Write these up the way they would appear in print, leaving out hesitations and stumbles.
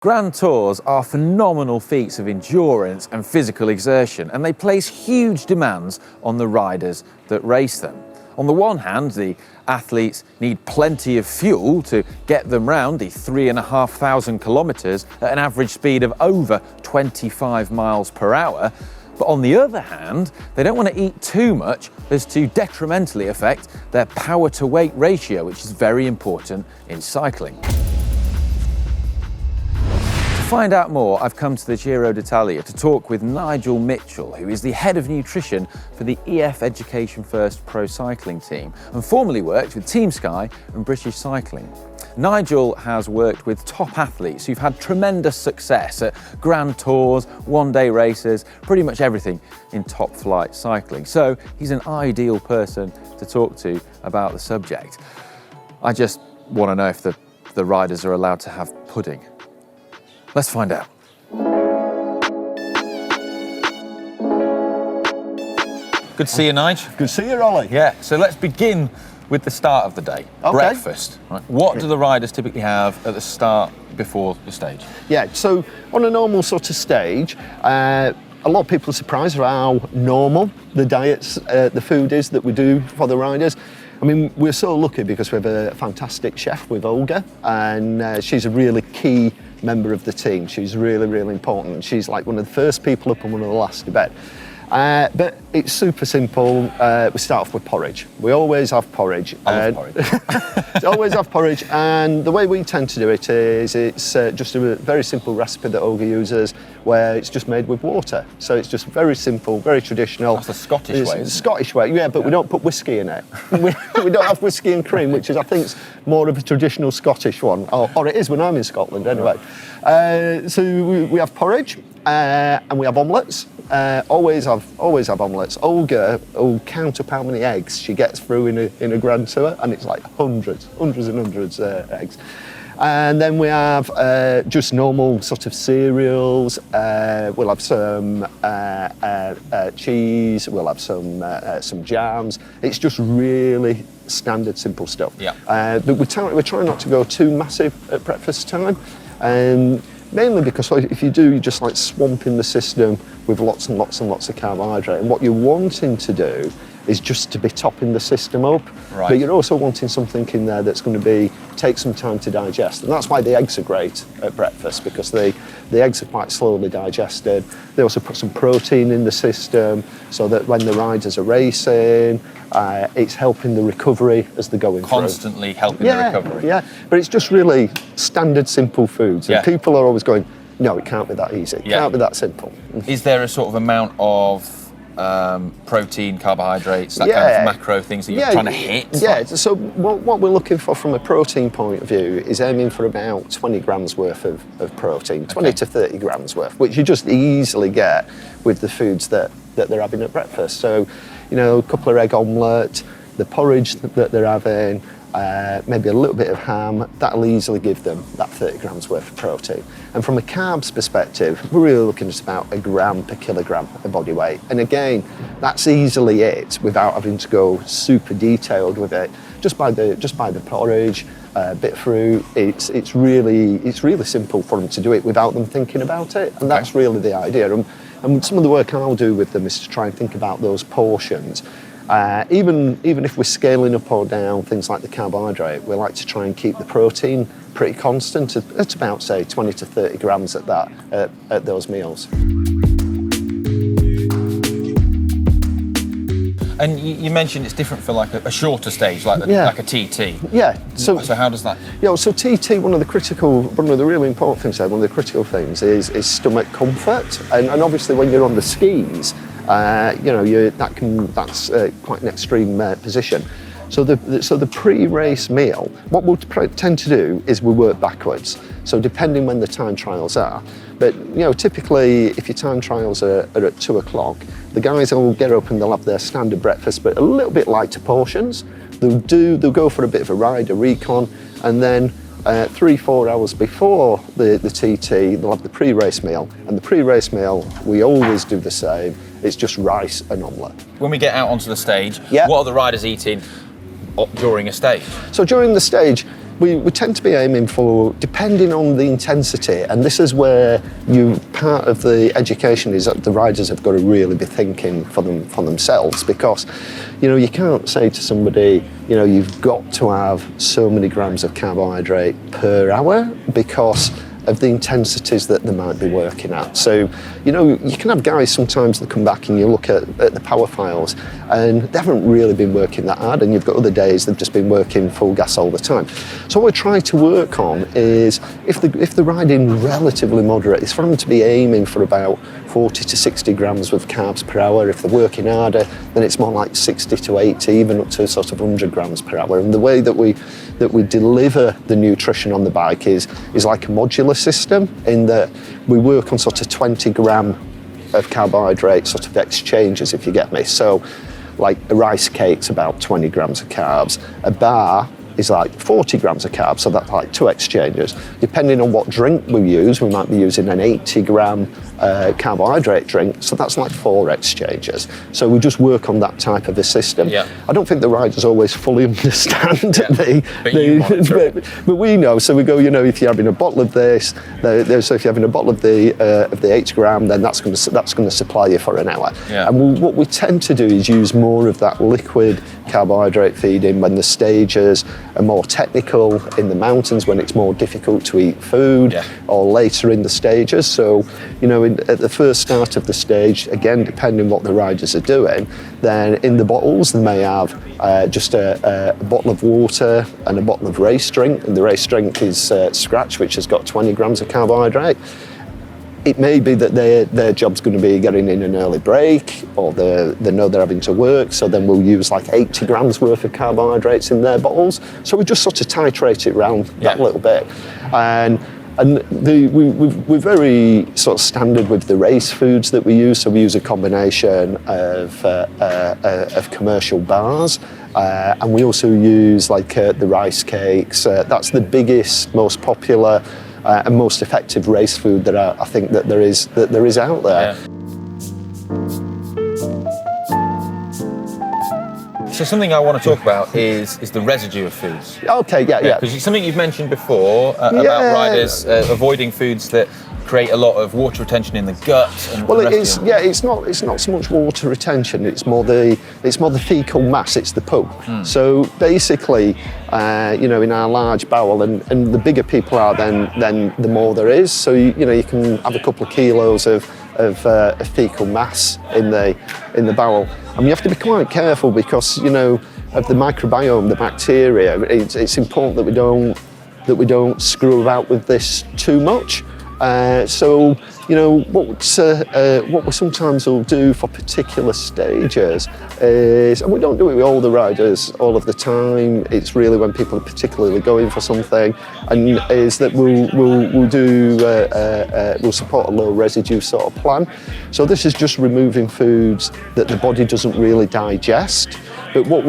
Grand Tours are phenomenal feats of endurance and physical exertion, and they place huge demands on the riders that race them. On the one hand, the athletes need plenty of fuel to get them round the 3,500 kilometres at an average speed of over 25 miles per hour. But on the other hand, they don't want to eat too much as to detrimentally affect their power to weight ratio, which is very important in cycling. To find out more, I've come to the Giro d'Italia to talk with Nigel Mitchell, who is the head of nutrition for the EF Education First Pro Cycling team and formerly worked with Team Sky and British Cycling. Nigel has worked with top athletes who've had tremendous success at Grand Tours, one-day races, pretty much everything in top flight cycling. So he's an ideal person to talk to about the subject. I just want to know if the riders are allowed to have pudding. Let's find out. Good to see you, Nigel. Good to see you, Ollie. Yeah, so let's begin with the start of the day, okay. Breakfast. Right? What do the riders typically have at the start before the stage? Yeah, so on a normal sort of stage, a lot of people are surprised at how normal the diets, the food is that we do for the riders. I mean, we're so lucky because we have a fantastic chef with Olga, and she's a really key member of the team. She's really, really important. She's like one of the first people up and one of the last to bed. But it's super simple. We start off with porridge. We always have porridge. I love porridge. Always have porridge, and the way we tend to do it is it's just a very simple recipe that Olga uses, where it's just made with water. So it's just very simple, very traditional. That's the Scottish way, isn't it? Scottish way, yeah, but we don't pwe don't have whiskey and cream, which is, I think, more of a traditional Scottish one, or it is when I'm in Scotland anyway. So we have porridge, and we have omelettes. Always have omelettes. Olga will count up how many eggs she gets through in a Grand Tour, and it's like hundreds and hundreds of eggs. And then we have just normal sort of cereals. We'll have some cheese. We'll have some jams. It's just really standard, simple stuff. Yeah. But we try not to go too massive at breakfast time. Mainly because if you do, you're just like swamping the system with lots and lots and lots of carbohydrate. And what you're wanting to do is just to be topping the system up. Right. But you're also wanting something in there that's going to take some time to digest. And that's why the eggs are great at breakfast, because the eggs are quite slowly digested. They also put some protein in the system so that when the riders are racing, it's helping the recovery as they're going Constantly helping the recovery. Yeah, but it's just really standard, simple foods. And people are always going, no, it can't be that easy. It can't be that simple. Is there a sort of amount of protein, carbohydrates, that kind of macro things that you're trying to hit? Yeah, so what we're looking for from a protein point of view is aiming for about 20 grams worth of protein, 20 to 30 grams worth, which you just easily get with the foods that they're having at breakfast. So, you know, a couple of egg omelette, the porridge that they're having, maybe a little bit of ham, that'll easily give them that 30 grams worth of protein. And from a carbs perspective, we're really looking at about 1 gram per kilogram of body weight. And again, that's easily it without having to go super detailed with it. Just by the porridge, bit of fruit, it's really simple for them to do it without them thinking about it. And that's really the idea. And some of the work I'll do with them is to try and think about those portions. Even if we're scaling up or down things like the carbohydrate, we like to try and keep the protein pretty constant at about, say, 20 to 30 grams at those meals. And you mentioned it's different for like a shorter stage, like a TT. Yeah. So how does that? Yeah. So TT, one of the really important things there, one of the critical things is stomach comfort, and obviously when you're on the skis, that's quite an extreme position. So the pre-race meal, what we'll tend to do is we work backwards. So depending when the time trials are, but typically if your time trials are at 2 o'clock, the guys will get up and they'll have their standard breakfast, but a little bit lighter portions. They'll go for a bit of a ride, a recon, and then 3-4 hours before the TT, they'll have the pre-race meal. And the pre-race meal, we always do the same. It's just rice and omelette. When we get out onto the stage, what are the riders eating during a stage? So during the stage, we tend to be aiming for, depending on the intensity, and this is where part of the education is that the riders have got to really be thinking for themselves, because you can't say to somebody, you've got to have so many grams of carbohydrate per hour, because of the intensities that they might be working at. So, you can have guys sometimes that come back and you look at the power files and they haven't really been working that hard, and you've got other days they've just been working full gas all the time. So what we try to work on is, if they're riding relatively moderate, it's for them to be aiming for about 40 to 60 grams of carbs per hour. If they're working harder, then it's more like 60 to 80, even up to sort of 100 grams per hour. And the way that we deliver the nutrition on the bike is like a modular system, in that we work on sort of 20 gram of carbohydrate sort of exchanges, if you get me. So like a rice cake's about 20 grams of carbs, a bar is like 40 grams of carbs, so that's like 2 exchanges. Depending on what drink we use, we might be using an 80 gram carbohydrate drink, so that's like 4 exchanges. So we just work on that type of a system. Yeah. I don't think the riders always fully understand But but we know, so we go, if you're having a bottle of this, so if you're having a bottle of the 8 gram, then that's going to supply you for an hour. Yeah. And what we tend to do is use more of that liquid carbohydrate feeding when the stages are more technical, in the mountains when it's more difficult to eat food, or later in the stages. So, at the first start of the stage, again, depending what the riders are doing, then in the bottles they may have just a bottle of water and a bottle of race drink, and the race drink is Scratch, which has got 20 grams of carbohydrate. It may be that their job's going to be getting in an early break, or they know they're having to work, so then we'll use like 80 grams worth of carbohydrates in their bottles. So we just sort of titrate it around that little bit. And we're very sort of standard with the race foods that we use. So we use a combination of commercial bars, and we also use like the rice cakes. That's the biggest, most popular and most effective race food that I think that there is out there. Yeah. So something I want to talk about is the residue of foods. Okay, yeah. Because it's something you've mentioned before about riders avoiding foods that create a lot of water retention in the gut. And well, it's not so much water retention. It's more the fecal mass. It's the poo. So basically, in our large bowel, and the bigger people are, then the more there is. So you can have a couple of kilos of fecal mass in the bowel, and you have to be quite careful because of the microbiome, the bacteria. It's important that we don't screw about with this too much. So what we sometimes will do for particular stages is, and we don't do it with all the riders all of the time, it's really when people are particularly going for something, and is that we'll support a low residue sort of plan. So this is just removing foods that the body doesn't really digest, but what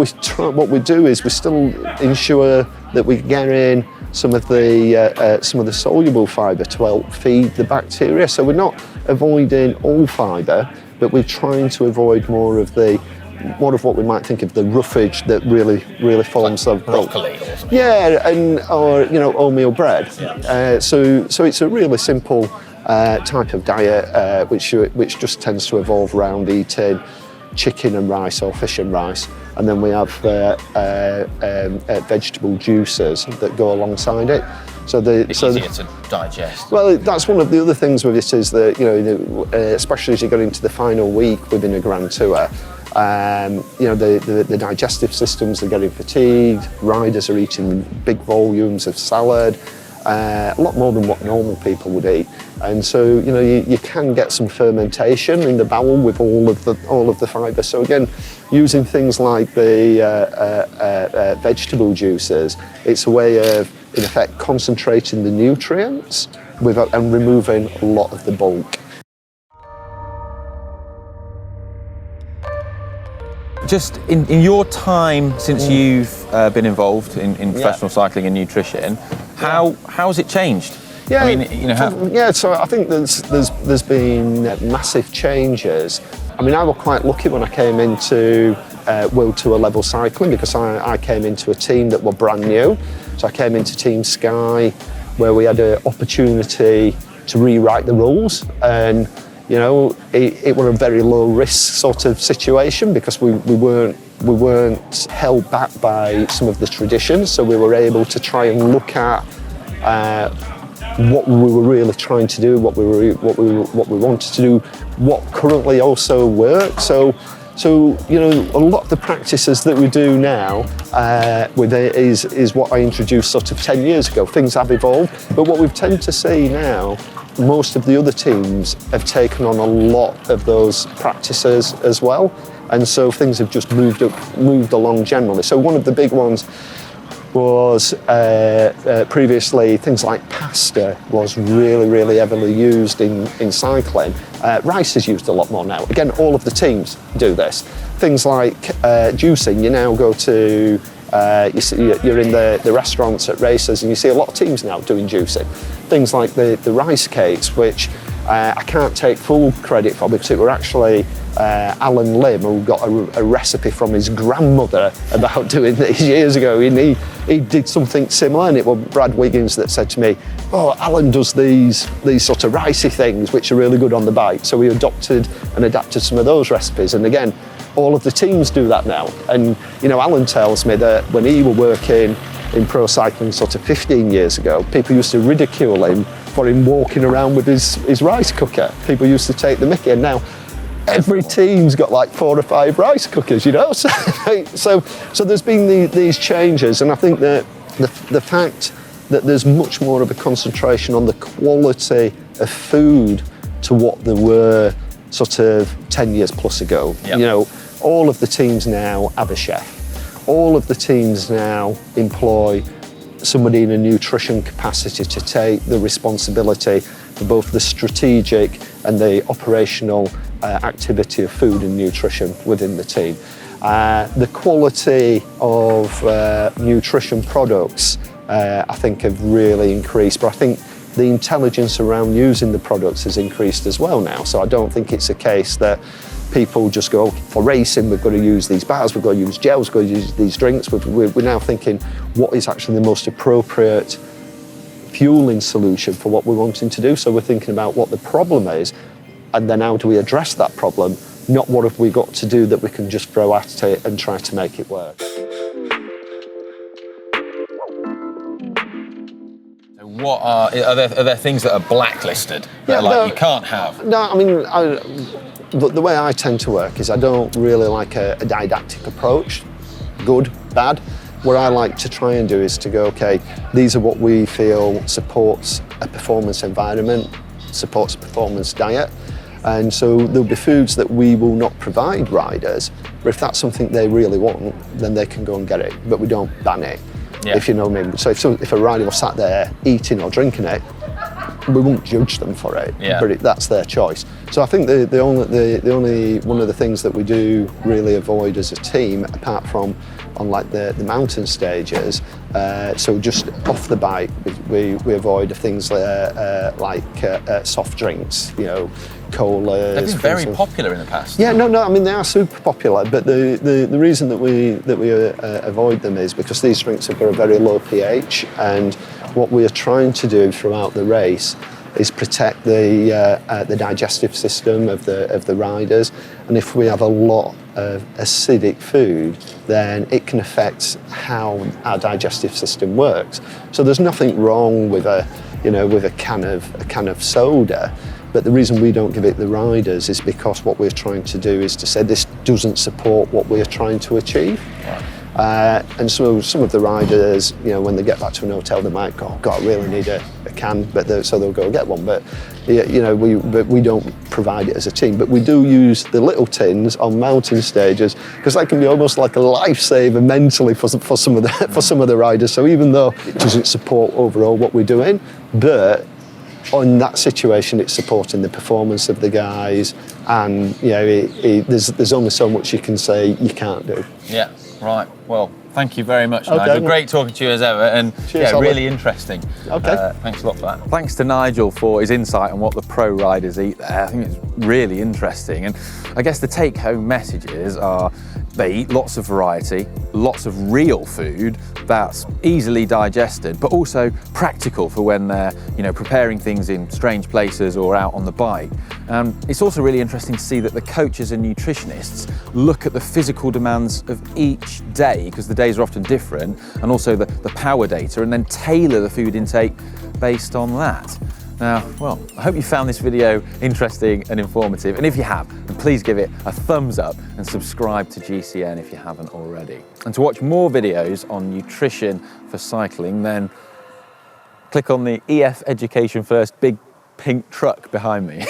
we do is we still ensure that we get in some of the soluble fibre to help feed the bacteria. So we're not avoiding all fibre, but we're trying to avoid more of what we might think of the roughage that really forms like broccoli or something. Yeah, or wholemeal bread. Yeah. So it's a really simple type of diet which just tends to evolve around eating chicken and rice or fish and rice, and then we have vegetable juices that go alongside it. So easier to digest. Well, that's one of the other things with it is that especially as you get into the final week within a Grand Tour, the digestive systems are getting fatigued. Riders are eating big volumes of salad. A lot more than what normal people would eat, and so you can get some fermentation in the bowel with all of the fibre. So again, using things like the vegetable juices, it's a way of in effect concentrating the nutrients and removing a lot of the bulk. Just in your time since you've been involved in professional cycling and nutrition, how has it changed? Yeah, I mean, so I think there's been massive changes. I mean, I was quite lucky when I came into World Tour level cycling because I came into a team that were brand new. So I came into Team Sky, where we had an opportunity to rewrite the rules, and you know, it was a very low risk sort of situation because we weren't held back by some of the traditions, so we were able to try and look at what we were really trying to do, what we wanted to do, what currently also works. So you know, a lot of the practices that we do now with it is what I introduced sort of 10 years ago. Things have evolved, but what we've tended to see now, most of the other teams have taken on a lot of those practices as well, and so things have just moved along generally. So one of the big ones was previously things like pasta was really heavily used in cycling. Rice is used a lot more now. Again, all of the teams do this. Things like juicing, you now go to, you're in the restaurants at races and you see a lot of teams now doing juicing. Things like the rice cakes, which I can't take full credit for because it were actually Alan Lim, who got a recipe from his grandmother about doing these years ago, and he did something similar, and it was Brad Wiggins that said to me, oh, Alan does these sort of ricey things which are really good on the bike, so we adopted and adapted some of those recipes. And again, all of the teams do that now. And you know, Alan tells me that when he was working in pro cycling sort of 15 years ago, people used to ridicule him for him walking around with his rice cooker. People used to take the mickey, and now every team's got like 4 or 5 rice cookers, you know. So there's been these changes, and I think that the fact that there's much more of a concentration on the quality of food to what there were sort of 10 years plus ago. Yep. You know, all of the teams now have a chef. All of the teams now employ somebody in a nutrition capacity to take the responsibility for both the strategic and the operational activity of food and nutrition within the team. The quality of nutrition products, I think, have really increased, but I think the intelligence around using the products has increased as well now. So I don't think it's a case that people just go, for racing, we've got to use these bars, we've got to use gels, we've got to use these drinks. We're now thinking, what is actually the most appropriate fueling solution for what we're wanting to do? So we're thinking about what the problem is, and then how do we address that problem, not what have we got to do that we can just throw at it and try to make it work. What are there things that are blacklisted that you can't have? No, I mean, the way I tend to work is I don't really like a didactic approach, good, bad. What I like to try and do is to go, okay, these are what we feel supports a performance environment, supports a performance diet. And so there'll be foods that we will not provide riders, but if that's something they really want, then they can go and get it, but we don't ban it. Yeah. If you know what I mean. So if a rider was sat there eating or drinking it, we won't judge them for it, but that's their choice. So I think the only one of the things that we do really avoid as a team, apart from on like the mountain stages, so just off the bike, we avoid things like soft drinks, you know, colas. They've been very popular in the past. Yeah, no, I mean they are super popular, but the reason that we avoid them is because these drinks have got a very low pH, and what we are trying to do throughout the race is protect the digestive system of the riders, and if we have a lot of acidic food, then it can affect how our digestive system works. So there's nothing wrong with a can of soda. But the reason we don't give it the riders is because what we're trying to do is to say this doesn't support what we're trying to achieve. Right. And so some of the riders, you know, when they get back to an hotel, they might go, oh, God, I really need a can, so they'll go get one. But you know, we don't provide it as a team. But we do use the little tins on mountain stages because that can be almost like a lifesaver mentally for some of the riders. So even though it doesn't support overall what we're doing, but in that situation, it's supporting the performance of the guys, and you know, there's only so much you can say you can't do. Yeah, right. Well, thank you very much, Nigel. Great talking to you as ever, and cheers, really interesting. Okay. Thanks a lot for that. Thanks to Nigel for his insight on what the pro riders eat there. I think it's really interesting, and I guess the take-home messages are they eat lots of variety, lots of real food that's easily digested, but also practical for when they're, you know, preparing things in strange places or out on the bike. It's also really interesting to see that the coaches and nutritionists look at the physical demands of each day, because the days are often different, and also the power data, and then tailor the food intake based on that. Now, well, I hope you found this video interesting and informative, and if you have, then please give it a thumbs up and subscribe to GCN if you haven't already. And to watch more videos on nutrition for cycling, then click on the EF Education First big pink truck behind me.